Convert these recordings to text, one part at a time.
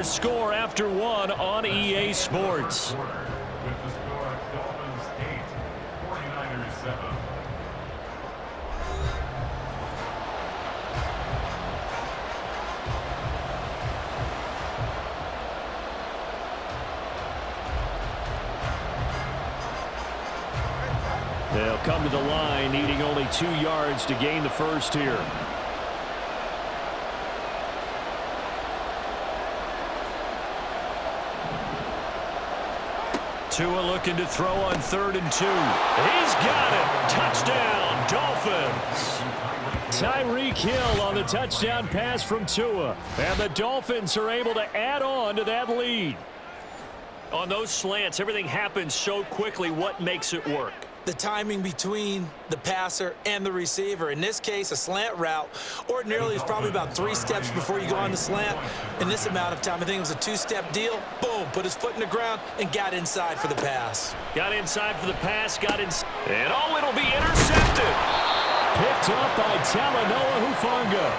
our score after one on EA Sports. With the score, Dolphins 8, 49ers 7. They'll come to the line, needing only 2 yards to gain the first here. Tua looking to throw on 3rd and 2. He's got it. Touchdown, Dolphins. Tyreek Hill on the touchdown pass from Tua. And the Dolphins are able to add on to that lead. On those slants, everything happens so quickly. What makes it work? The timing between the passer and the receiver. In this case, a slant route ordinarily is probably about 3 steps before you go on the slant. In this amount of time, I think it was a 2-step deal. Boom, put his foot in the ground and got inside for the pass. Got inside for the pass, got inside. And oh, it'll be intercepted. Picked up by Talanoa Hufanga.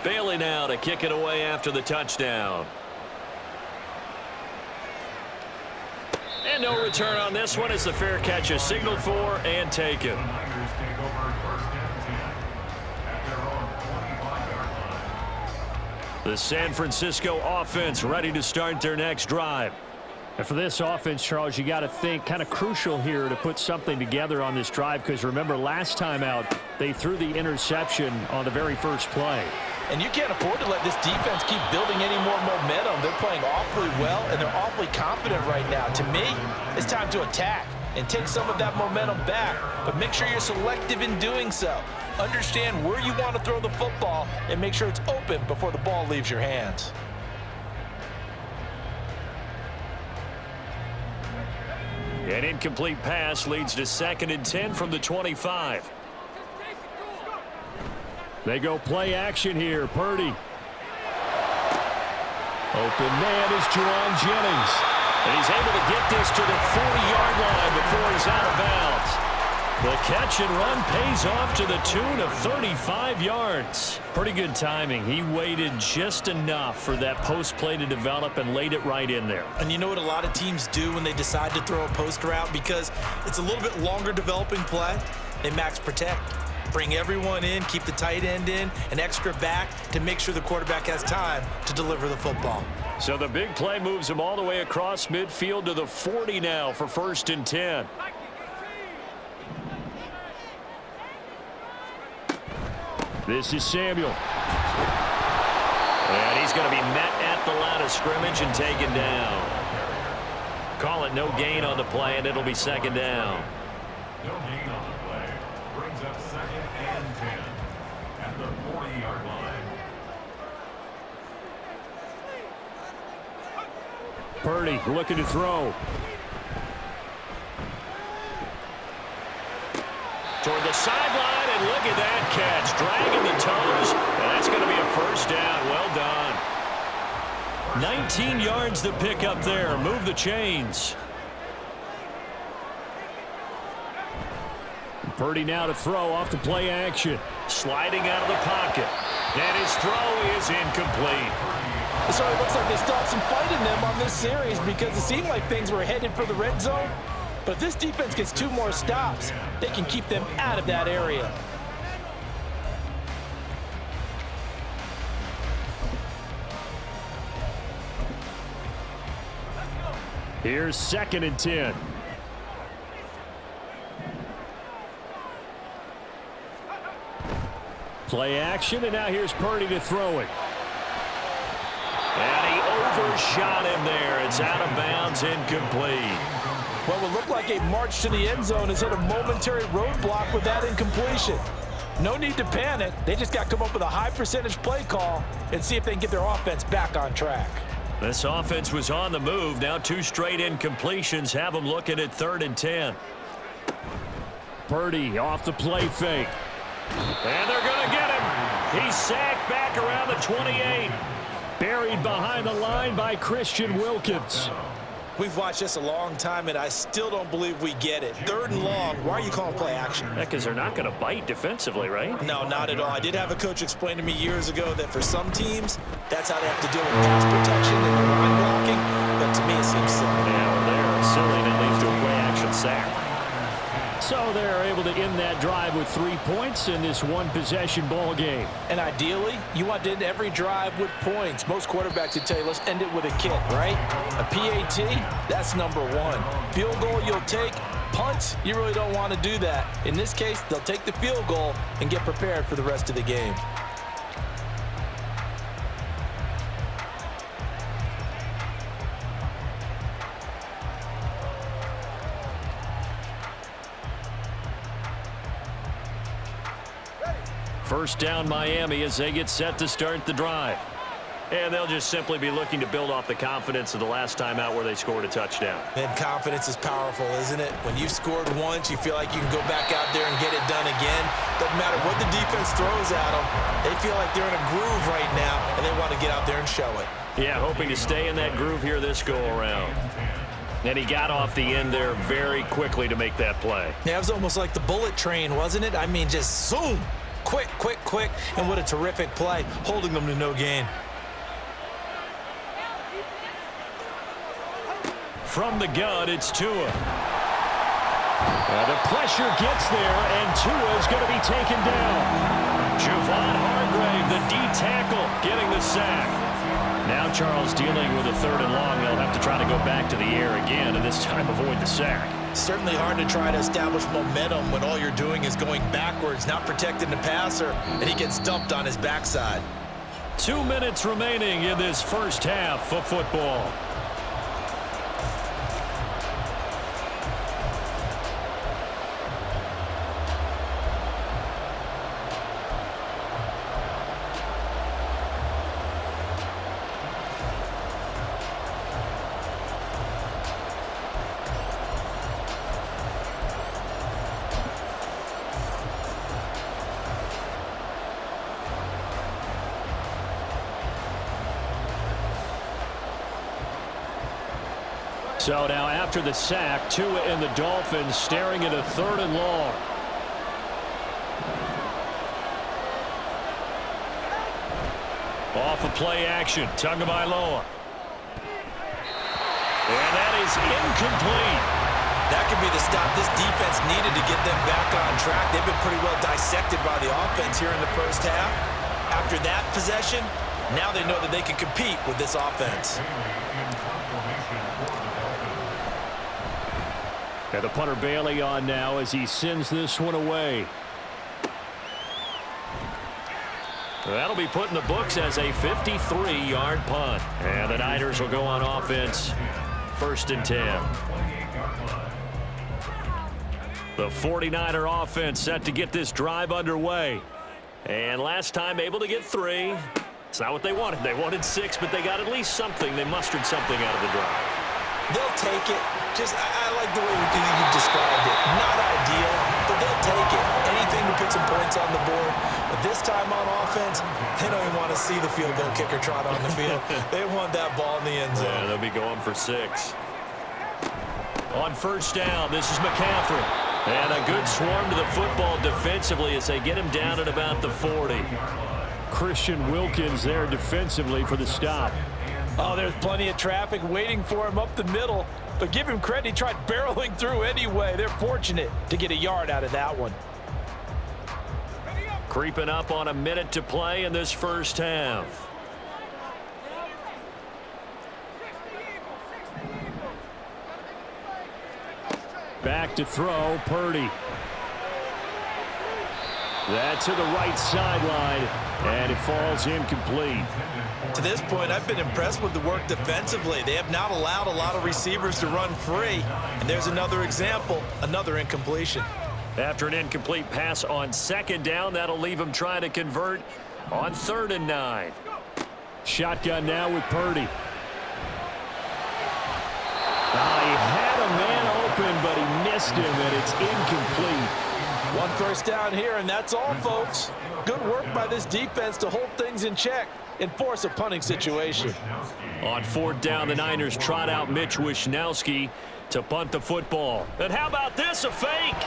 Bailey now to kick it away after the touchdown. And no return on this one as the fair catch is signaled for and taken. The San Francisco offense ready to start their next drive. And for this offense, Charles, you got to think kind of crucial here to put something together on this drive, because remember last time out they threw the interception on the very first play. And you can't afford to let this defense keep building any more momentum. They're playing awfully well, and they're awfully confident right now. To me, it's time to attack and take some of that momentum back, but make sure you're selective in doing so. Understand where you want to throw the football and make sure it's open before the ball leaves your hands. An incomplete pass leads to 2nd and 10 from the 25. They go play action here. Purdy. Open man is Juwan Jennings. And he's able to get this to the 40-yard line before he's out of bounds. The catch and run pays off to the tune of 35 yards. Pretty good timing. He waited just enough for that post play to develop and laid it right in there. And you know what a lot of teams do when they decide to throw a post route? Because it's a little bit longer developing play, they max protect. Bring everyone in, keep the tight end in, an extra back to make sure the quarterback has time to deliver the football. So the big play moves him all the way across midfield to the 40 now for 1st and 10. This is Samuel. And he's going to be met at the line of scrimmage and taken down. Call it no gain on the play, and it'll be 2nd down. No gain on the play. Brings up 2nd and 10 at the 40-yard line. Purdy looking to throw. Toward the sideline, and look at that catch. Dragging the toes, and that's going to be a 1st down. Well done. 19 yards to pick up there. Move the chains. Purdy now to throw off the play action. Sliding out of the pocket. And his throw is incomplete. So it looks like they still have some fight in them on this series, because it seemed like things were headed for the red zone. But if this defense gets 2 more stops, they can keep them out of that area. Here's 2nd and 10. Play action, and now here's Purdy to throw it. And he overshot him there. It's out of bounds, incomplete. What would look like a march to the end zone has hit a momentary roadblock with that incompletion. No need to panic. They just got to come up with a high percentage play call and see if they can get their offense back on track. This offense was on the move. Now 2 straight incompletions have them looking at 3rd and 10. Purdy off the play fake. And they're going to get him. He's sacked back around the 28. Buried behind the line by Christian Wilkins. We've watched this a long time, and I still don't believe we get it. 3rd and long. Why are you calling play action? Because they're not going to bite defensively, right? No, not at all. I did have a coach explain to me years ago that for some teams, that's how they have to deal with pass protection and the line blocking. But to me, it seems silly. Yeah, well, they're silly, and it leads to a play action sack. So they're able to end that drive with 3 points in this one-possession ball game. And ideally, you want to end every drive with points. Most quarterbacks would tell you, let's end it with a kick, right? A PAT, that's number 1. Field goal you'll take. Punts, you really don't want to do that. In this case, they'll take the field goal and get prepared for the rest of the game. First down Miami as they get set to start the drive. And they'll just simply be looking to build off the confidence of the last time out where they scored a touchdown. And confidence is powerful, isn't it? When you've scored once, you feel like you can go back out there and get it done again. Doesn't matter what the defense throws at them. They feel like they're in a groove right now, and they want to get out there and show it. Yeah, hoping to stay in that groove here this go-around. And he got off the end there very quickly to make that play. Yeah, it was almost like the bullet train, wasn't it? I mean, just zoom. Quick, quick, quick. And what a terrific play, holding them to no gain. From the gun, it's Tua. The pressure gets there, and Tua is going to be taken down. Javon Hargrave, the D-tackle, getting the sack. Now Charles dealing with a 3rd and long. They'll have to try to go back to the air again, and this time avoid the sack. Certainly hard to try to establish momentum when all you're doing is going backwards, not protecting the passer, and he gets dumped on his backside. 2 minutes remaining in this first half of football. So now after the sack, Tua and the Dolphins staring at a 3rd and long. Off of play action, Tagovailoa. And that is incomplete. That could be the stop this defense needed to get them back on track. They've been pretty well dissected by the offense here in the first half. After that possession, now they know that they can compete with this offense. And the punter Bailey on now as he sends this one away. That'll be put in the books as a 53-yard punt. And the Niners will go on offense. 1st and 10. The 49er offense set to get this drive underway. And last time able to get 3. It's not what they wanted. They wanted 6, but they got at least something. They mustered something out of the drive. They'll take it. I like the way you described it. Not ideal, but they'll take it. Anything to put some points on the board. But this time on offense, they don't even want to see the field goal kicker trot on the field. They want that ball in the end zone. Yeah, they'll be going for 6. On 1st down, this is McCaffrey. And a good swarm to the football defensively as they get him down at about the 40. Christian Wilkins there defensively for the stop. Oh, there's plenty of traffic waiting for him up the middle. But give him credit, he tried barreling through anyway. They're fortunate to get a yard out of that one. Creeping up on a minute to play in this first half. Back to throw, Purdy. That to the right sideline, and it falls incomplete. To this point, I've been impressed with the work defensively. They have not allowed a lot of receivers to run free. And there's another example, another incompletion. After an incomplete pass on 2nd down, that'll leave him trying to convert on 3rd and 9. Shotgun now with Purdy. He had a man open, but he missed him, and it's incomplete. One first down here, and that's all, folks. Good work by this defense to hold things in check and force a punting situation. On 4th down, the Niners trot out Mitch Wishnowski to punt the football. And how about this, a fake?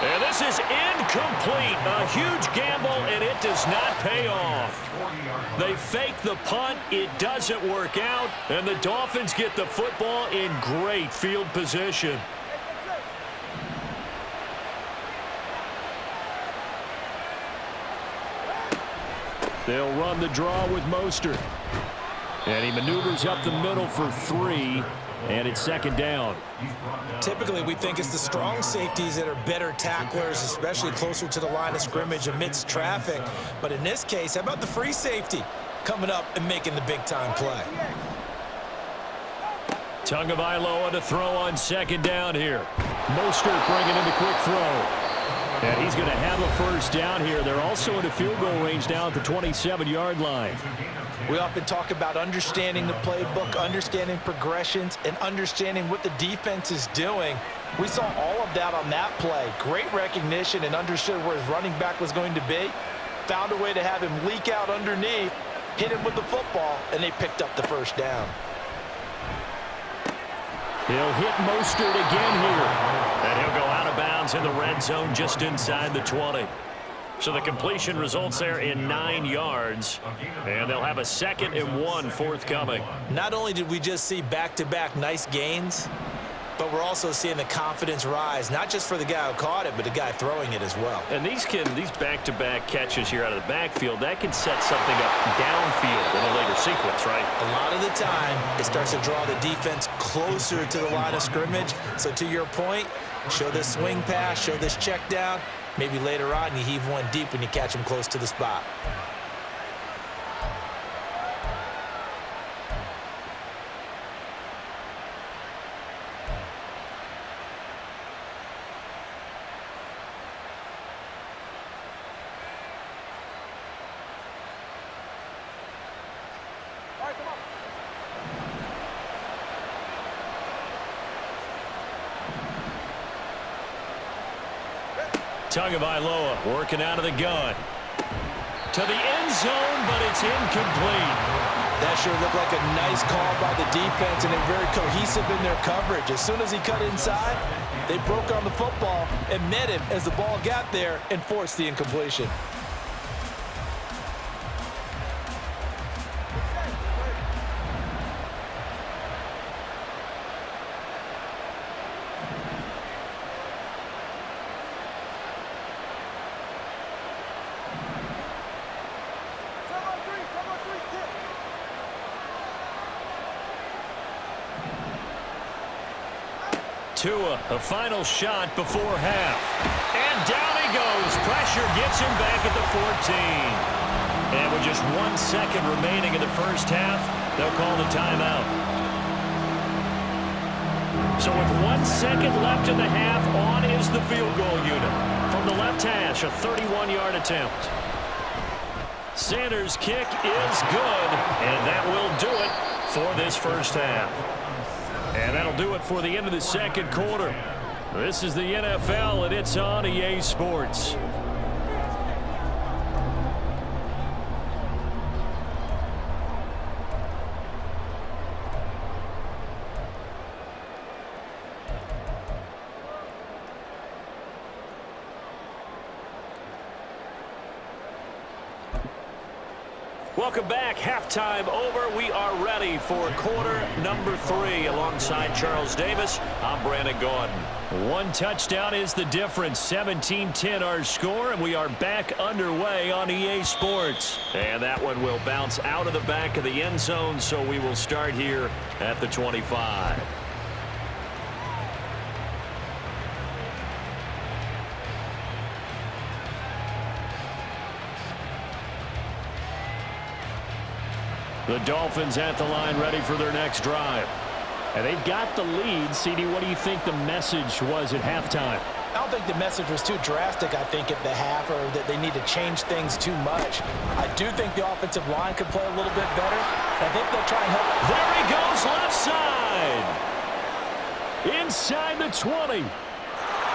And this is incomplete. A huge gamble, and it does not pay off. They fake the punt. It doesn't work out, and the Dolphins get the football in great field position. They'll run the draw with Mostert. And he maneuvers up the middle for 3, and it's 2nd down. Typically, we think it's the strong safeties that are better tacklers, especially closer to the line of scrimmage amidst traffic. But in this case, how about the free safety coming up and making the big-time play? Tagovailoa to throw on 2nd down here. Mostert bringing in the quick throw. And he's going to have a first down here. They're also in a field goal range down at the 27-yard line. We often talk about understanding the playbook, understanding progressions, and understanding what the defense is doing. We saw all of that on that play. Great recognition and understood where his running back was going to be. Found a way to have him leak out underneath, hit him with the football, and they picked up the first down. He'll hit Mostert again here. And he'll go out of bounds in the red zone just inside the 20. So the completion results there in 9 yards. And they'll have a 2nd and 1 forthcoming. Not only did we just see back-to-back nice gains, but we're also seeing the confidence rise, not just for the guy who caught it, but the guy throwing it as well. And these back-to-back catches here out of the backfield, that can set something up downfield in a later sequence, right? A lot of the time, it starts to draw the defense closer to the line of scrimmage. So to your point, show this swing pass, show this check down. Maybe later on you heave one deep when you catch him close to the spot. Tagovailoa working out of the gun. To the end zone, but it's incomplete. That sure looked like a nice call by the defense, and they're very cohesive in their coverage. As soon as he cut inside, they broke on the football and met him as the ball got there and forced the incompletion. Tua, a final shot before half. And down he goes. Pressure gets him back at the 14. And with just 1 second remaining in the first half, they'll call the timeout. So with 1 second left in the half, on is the field goal unit. From the left hash, a 31-yard attempt. Sanders' kick is good, and that will do it for this first half. And that'll do it for the end of the second quarter. This is the NFL, and it's on EA Sports. Welcome back. Halftime over. We are ready for quarter number 3. Alongside Charles Davis, I'm Brandon Gordon. 1 touchdown is the difference. 17-10 our score, and we are back underway on EA Sports. And that one will bounce out of the back of the end zone, so we will start here at the 25. The Dolphins at the line ready for their next drive. And they've got the lead. CD, what do you think the message was at halftime? I don't think the message was too drastic, I think, at the half, or that they need to change things too much. I do think the offensive line could play a little bit better. I think they'll try and help. There he goes, left side. Inside the 20.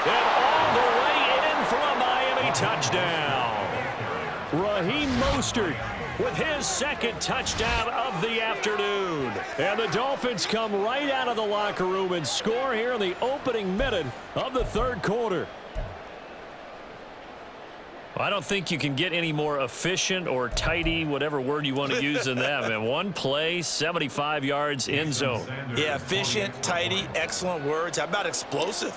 And all the way in for a Miami touchdown. Raheem Mostert with his second touchdown of the afternoon. And the Dolphins come right out of the locker room and score here in the opening minute of the third quarter. I don't think you can get any more efficient or tidy, whatever word you want to use in that. Man, one play, 75 yards, end zone. Yeah, efficient, tidy, excellent words. How about explosive?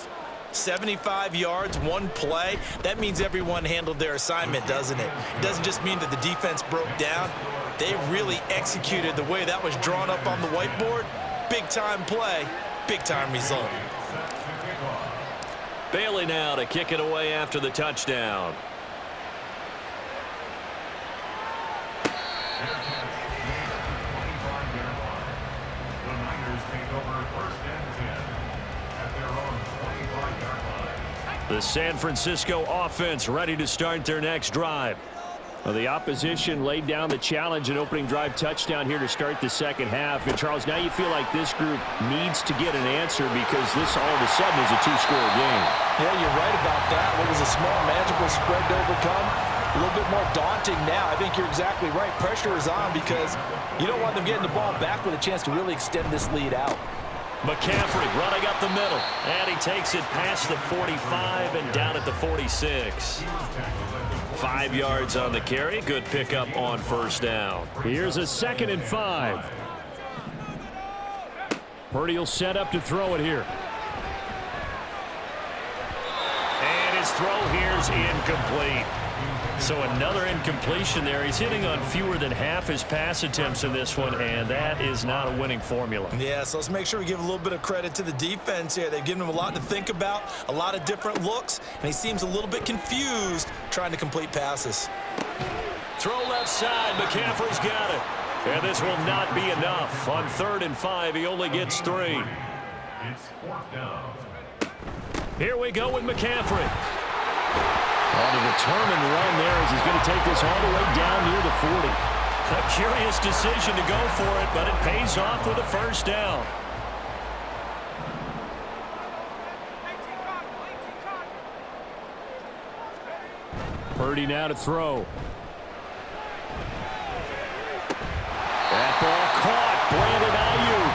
75 yards, one play. That means everyone handled their assignment, doesn't it? It doesn't just mean that the defense broke down. They really executed the way that was drawn up on the whiteboard. Big-time play, big-time result. Bailey now to kick it away after the touchdown. The San Francisco offense ready to start their next drive. Well, the opposition laid down the challenge and opening drive touchdown here to start the second half. And, Charles, now you feel like this group needs to get an answer because this all of a sudden is a two-score game. Yeah, you're right about that. What was a small, manageable spread to overcome? A little bit more daunting now. I think you're exactly right. Pressure is on because you don't want them getting the ball back with a chance to really extend this lead out. McCaffrey running up the middle, and he takes it past the 45 and down at the 46. 5 yards on the carry. Good pickup on first down. Here's a 2nd and 5. Purdy will set up to throw it here. And his throw here's incomplete. So another incompletion there. He's hitting on fewer than half his pass attempts in this one, and that is not a winning formula. Yeah, so let's make sure we give a little bit of credit to the defense here. They've given him a lot to think about, a lot of different looks, and he seems a little bit confused trying to complete passes. Throw left side. McCaffrey's got it. And this will not be enough. On 3rd and 5, he only gets 3. It's 4th down. Here we go with McCaffrey. On a determined run there as he's going to take this all the way down near the 40. A curious decision to go for it, but it pays off with a first down. Purdy now to throw. That ball caught. Brandon Ayuk.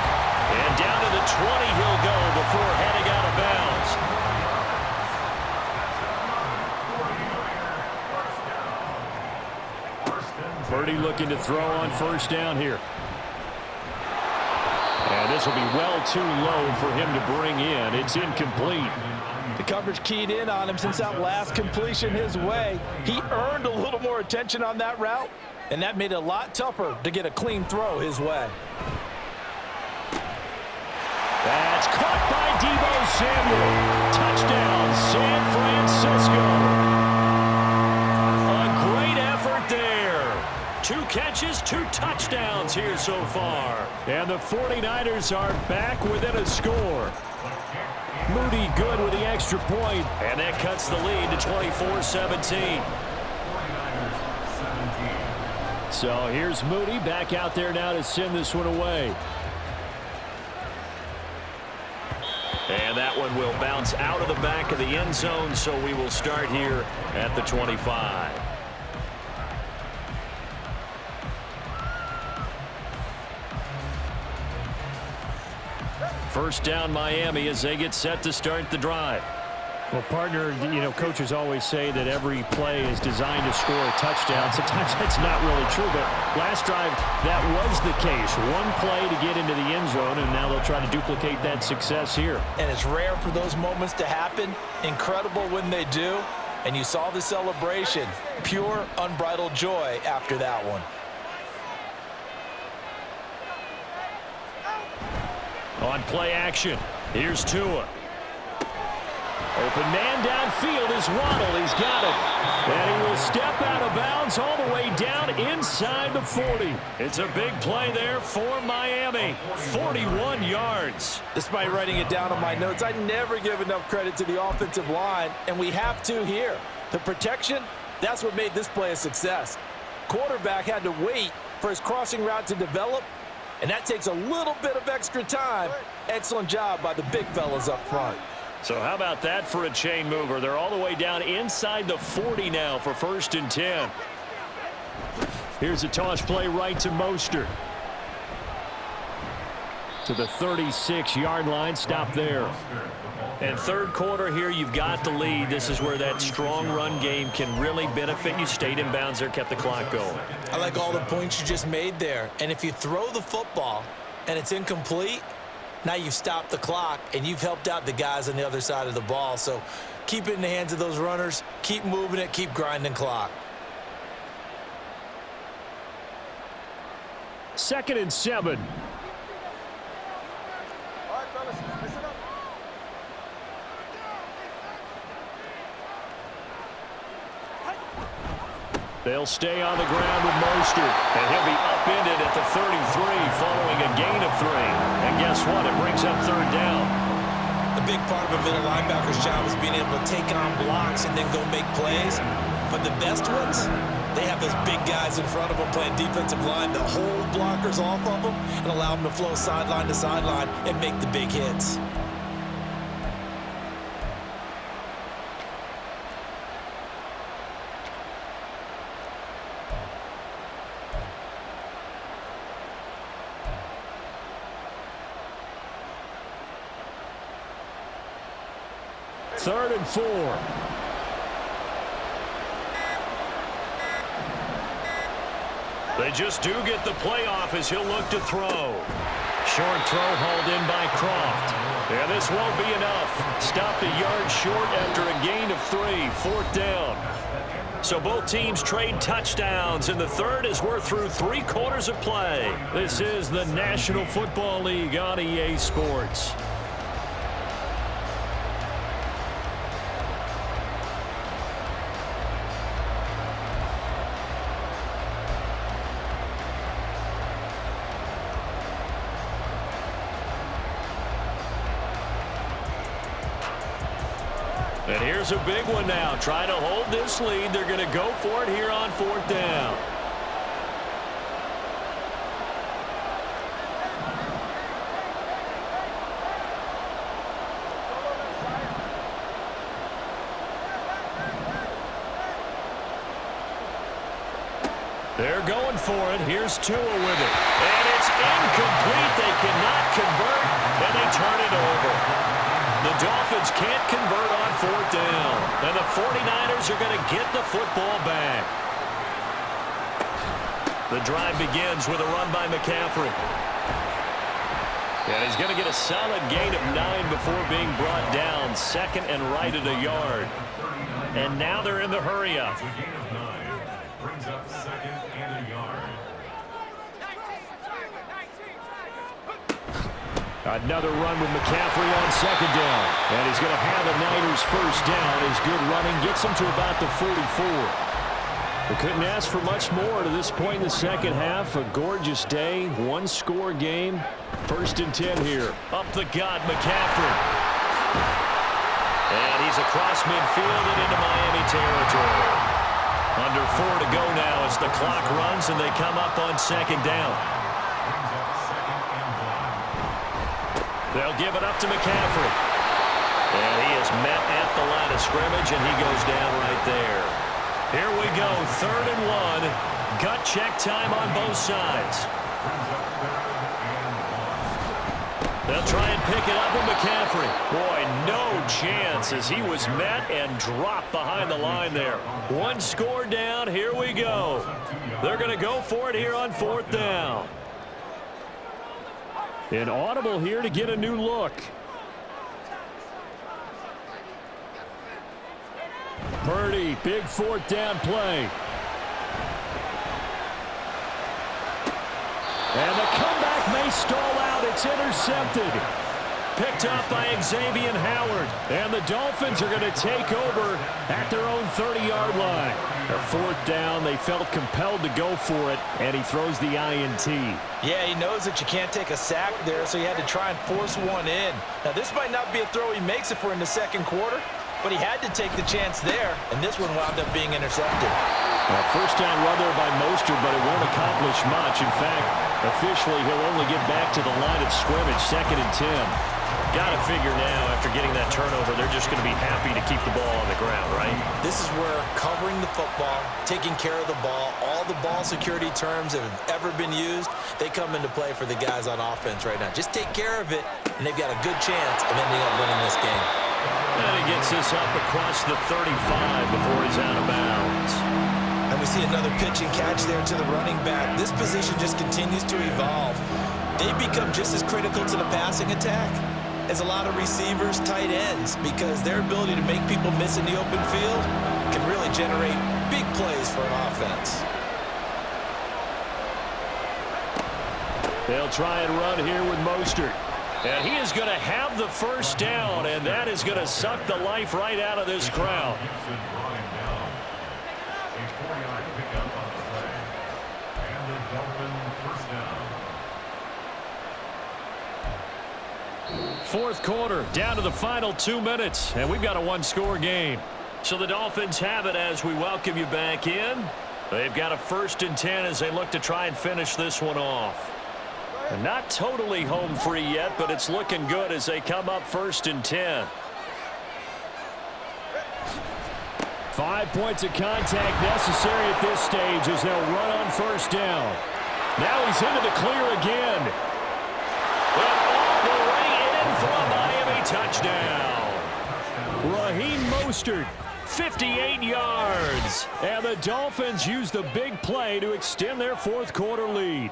And down to the 20 he'll go before heading out of bounds. Purdy looking to throw on first down here. And this will be well too low for him to bring in. It's incomplete. The coverage keyed in on him since that last completion his way. He earned a little more attention on that route, and that made it a lot tougher to get a clean throw his way. That's caught by Deebo Samuel. Touchdown, San Francisco. A great effort there. 2 catches, 2 touchdowns here so far. And the 49ers are back within a score. Moody good with the extra point, and that cuts the lead to 24-17. So here's Moody back out there now to send this one away. And that one will bounce out of the back of the end zone, so we will start here at the 25. First down Miami as they get set to start the drive. Well, partner, you know, coaches always say that every play is designed to score a touchdown. Sometimes that's not really true, but last drive, that was the case. One play to get into the end zone, and now they'll try to duplicate that success here. And it's rare for those moments to happen. Incredible when they do. And you saw the celebration. Pure, unbridled joy after that one. On play action, here's Tua. Open man downfield is Waddle. He's got it. And he will step out of bounds all the way down inside the 40. It's a big play there for Miami. 41 yards. Despite writing it down on my notes, I never give enough credit to the offensive line, and we have to here. The protection, that's what made this play a success. Quarterback had to wait for his crossing route to develop, and that takes a little bit of extra time. Excellent job by the big fellas up front. So how about that for a chain mover? They're all the way down inside the 40 now for 1st and 10. Here's a toss play right to Mostert. To the 36-yard line. Stop there. And 3rd quarter here, you've got the lead. This is where that strong run game can really benefit you. Stayed in bounds there, kept the clock going. I like all the points you just made there. And if you throw the football and it's incomplete, now you've stopped the clock and you've helped out the guys on the other side of the ball. So keep it in the hands of those runners. Keep moving it. Keep grinding clock. 2nd and 7. They'll stay on the ground with Mostert, and he'll be upended at the 33 following a gain of 3. And guess what? It brings up 3rd down. A big part of a middle linebacker's job is being able to take on blocks and then go make plays. But the best ones, they have those big guys in front of them playing defensive line to hold blockers off of them and allow them to flow sideline to sideline and make the big hits. Third and 4. They just do get the playoff as he'll look to throw. Short throw hauled in by Croft. Yeah, this won't be enough. Stopped a yard short after a gain of 3. 4th down. So both teams trade touchdowns, and the third as we're through 3 quarters of play. This is the National Football League on EA Sports. And here's a big one now. Trying to hold this lead. They're going to go for it here on 4th down. They're going for it. Here's Tua with it. And it's incomplete. They cannot convert, and they turn it over. The Dolphins can't convert on 4th down. And the 49ers are going to get the football back. The drive begins with a run by McCaffrey. And he's going to get a solid gain of 9 before being brought down. 2nd and right at a yard. And now they're in the hurry-up. A gain of 9 brings up 2nd and a yard. Another run with McCaffrey on 2nd down. And he's going to have a Niners 1st down. His good running gets him to about the 44. They couldn't ask for much more to this point in the second half. A gorgeous day, 1-score game. 1st and 10 here. Up the gut, McCaffrey. And he's across midfield and into Miami territory. Under 4 to go now as the clock runs and they come up on 2nd down. They'll give it up to McCaffrey. And he is met at the line of scrimmage, and he goes down right there. Here we go, 3rd and 1. Gut check time on both sides. They'll try and pick it up with McCaffrey. Boy, no chance as he was met and dropped behind the line there. 1 score down, here we go. They're going to go for it here on 4th down. An audible here to get a new look. Purdy, big 4th down play. And the comeback may stall out. It's intercepted. Picked up by Xavier Howard. And the Dolphins are going to take over at their own 30-yard line. Their 4th down, they felt compelled to go for it, and he throws the INT. Yeah, he knows that you can't take a sack there, so he had to try and force one in. Now, this might not be a throw he makes if we're in the 2nd quarter, but he had to take the chance there, and this one wound up being intercepted. First down run there by Mostert, but it won't accomplish much. In fact, officially, he'll only get back to the line of scrimmage, 2nd and 10. Got to figure now, after getting that turnover, they're just going to be happy to keep the ball on the ground, right? This is where covering the football, taking care of the ball, all the ball security terms that have ever been used, they come into play for the guys on offense right now. Just take care of it, and they've got a good chance of ending up winning this game. And he gets this up across the 35 before he's out of bounds. And we see another pitch and catch there to the running back. This position just continues to evolve. They become just as critical to the passing attack as a lot of receivers, tight ends, because their ability to make people miss in the open field can really generate big plays for an offense. They'll try and run here with Mostert. And he is going to have the first down, and that is going to suck the life right out of this crowd. Fourth quarter, down to the final 2 minutes, and we've got a one-score game. So the Dolphins have it as we welcome you back in. They've got a 1st and 10 as they look to try and finish this one off. Not totally home free yet, but it's looking good as they come up 1st and 10. 5 points of contact necessary at this stage as they'll run on 1st down. Now he's into the clear again. And all the way in for a Miami touchdown. Raheem Mostert, 58 yards. And the Dolphins use the big play to extend their fourth quarter lead.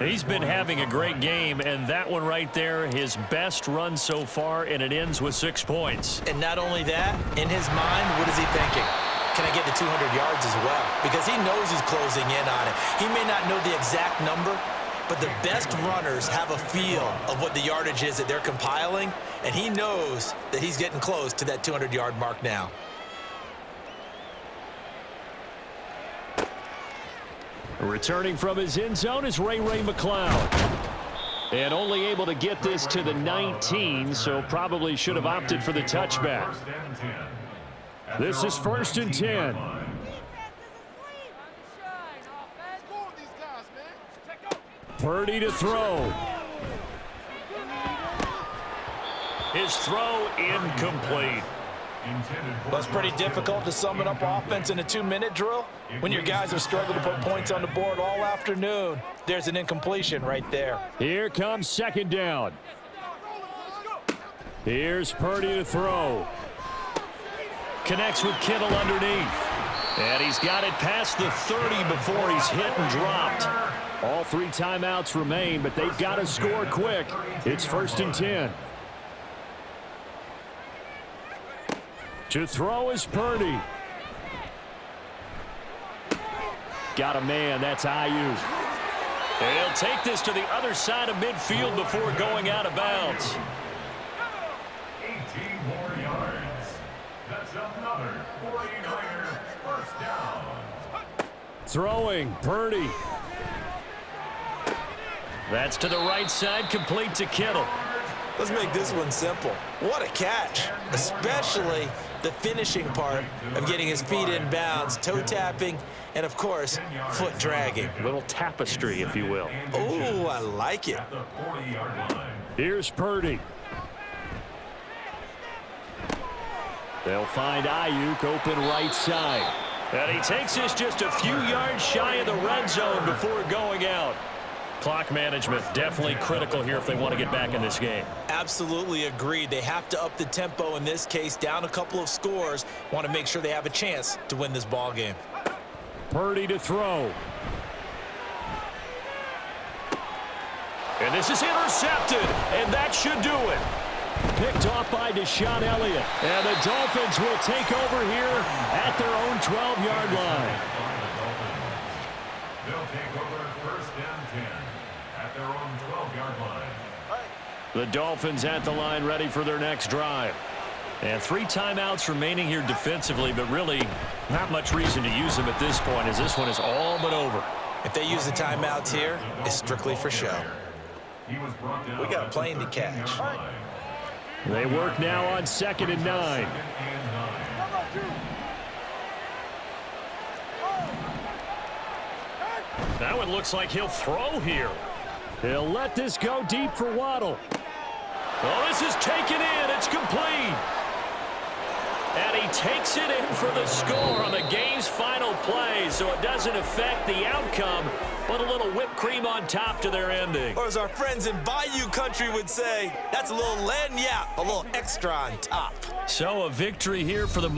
He's been having a great game, and that one right there, his best run so far, and it ends with 6 points. And not only that, in his mind, what is he thinking? Can I get to 200 yards as well? Because he knows he's closing in on it. He may not know the exact number, but the best runners have a feel of what the yardage is that they're compiling, and he knows that he's getting close to that 200-yard mark now. Returning from his end zone is Ray McCloud. And only able to get this to the 19, so probably should have opted for the touchback. This is 1st and 10. Purdy to throw. His throw incomplete. Well, it's pretty difficult to sum it up offense in a 2-minute drill when your guys have struggled to put points on the board all afternoon. There's an incompletion right there. Here comes 2nd down. Here's Purdy to throw. Connects with Kittle underneath. And he's got it past the 30 before he's hit and dropped. All 3 timeouts remain, but they've got to score quick. It's 1st and 10. To throw is Purdy. Got a man, that's Ayuk. He'll take this to the other side of midfield before going out of bounds. 18 more yards. That's another 49er first down. Throwing, Purdy. That's to the right side, complete to Kittle. Let's make this one simple. What a catch, especially the finishing part of getting his feet in bounds, toe tapping, and of course, foot dragging. Little tapestry, if you will. Oh, I like it. Here's Purdy. They'll find Ayuk open right side. And he takes this just a few yards shy of the red zone before going out. Clock management definitely critical here if they want to get back in this game. Absolutely agreed. They have to up the tempo in this case, down a couple of scores. Want to make sure they have a chance to win this ball game. Purdy to throw. And this is intercepted, and that should do it. Picked off by Deshaun Elliott. And the Dolphins will take over here at their own 12-yard line. They'll take over 1st and 10 at their own 12-yard line. The Dolphins at the line ready for their next drive. And 3 timeouts remaining here defensively, but really not much reason to use them at this point as this one is all but over. If they use the timeouts here, it's strictly for show. We got a plane to catch. They work now on 2nd and 9. That one looks like he'll throw here. He'll let this go deep for Waddle. Oh, this is taken in. It's complete. And he takes it in for the score on the game's final play, so it doesn't affect the outcome, but a little whipped cream on top to their ending. Or as our friends in Bayou Country would say, that's a little lagniappe, a little extra on top. So a victory here for the